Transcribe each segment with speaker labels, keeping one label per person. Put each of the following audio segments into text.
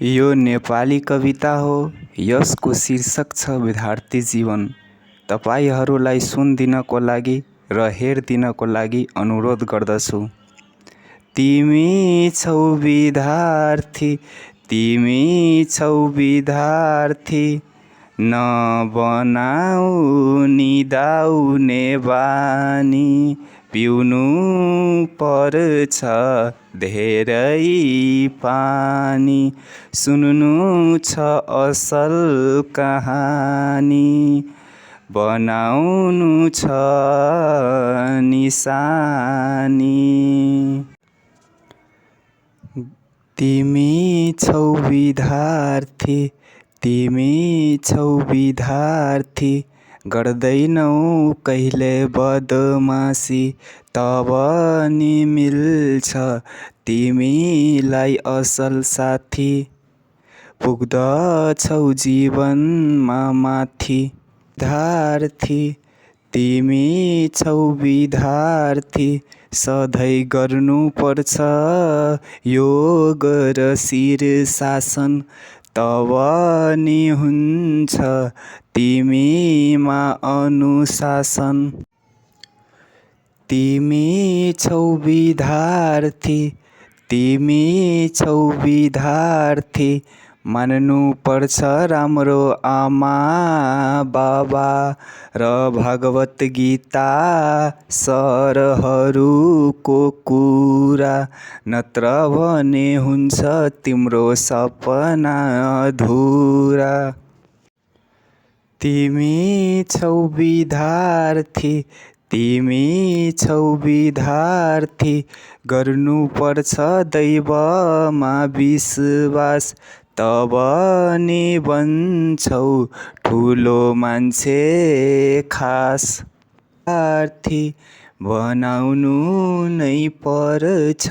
Speaker 1: यो नेपाली कविता हो। यसको शीर्षक छ विद्यार्थी जीवन। तपाईहरूलाई सुनिदिनको लागि र हेरिदिनको लागि अनुरोध गर्दछु। तिमी छौ विद्यार्थी, तिमी छौ विद्यार्थी, नबनाऊ निदाउने बानी, पिउनु पर्छ धेरै पानी, सुन्नु छ असल कहानी, बनाउनु छ निशानी। तिमी छौ विद्यार्थी, तिमी छौ विद्यार्थी, गर्दैनौ कहिले बदमासी, तब नि मिल्छ तिमीलाई असल साथी, पुग्दछौ जीवनमा माथि। विद्यार्थी, तिमी छौ विद्यार्थी, सधैँ गर्नुपर्छ योग र शीर्षासन, तब नि हुन्छ तिमीमा अनुशासन। तिमी छौ विद्यार्थी, तिमी छौ विद्यार्थी, मान्नुपर्छ राम्रो आमा बाबा र भगवत गीता सरहरूको कुरा, नत्र भने हुन्छ तिम्रो सपना अधुरा। तिमी छौ विद्यार्थी, तिमी छौ विद्यार्थी, गर्नुपर्छ दैवमा विश्वास, तब नि बन्छौ ठुलो मान्छे खास। विद्यार्थी, बनाउनु नै पर्छ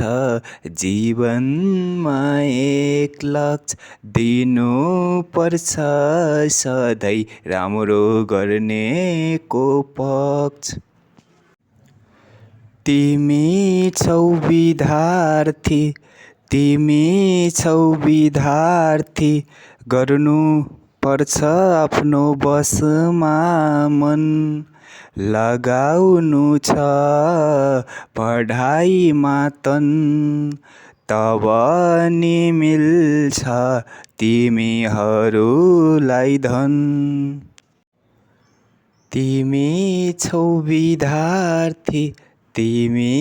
Speaker 1: जीवनमा एक लक्ष्य, दिनु पर्छ सधैँ राम्रो गर्नेको पक्ष। तिमी छौ विद्यार्थी, तिमी छौ विद्यार्थी, गर्नु पर्छ आफ्नो बसमा मन, लगाउनु छ पढाइमा तन, तब नि मिल्छ तिमीहरूलाई धन। तिमी छौ विद्यार्थी, तिमी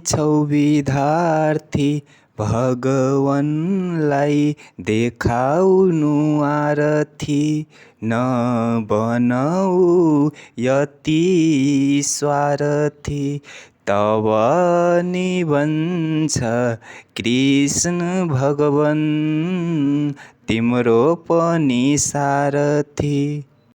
Speaker 1: छौ विद्यार्थी, भगवानलाई देखाउनु आरती, नबनाऊ यति स्वार्थी, तब नि बन्छ कृष्ण भगवान तिम्रो पनि सारथी।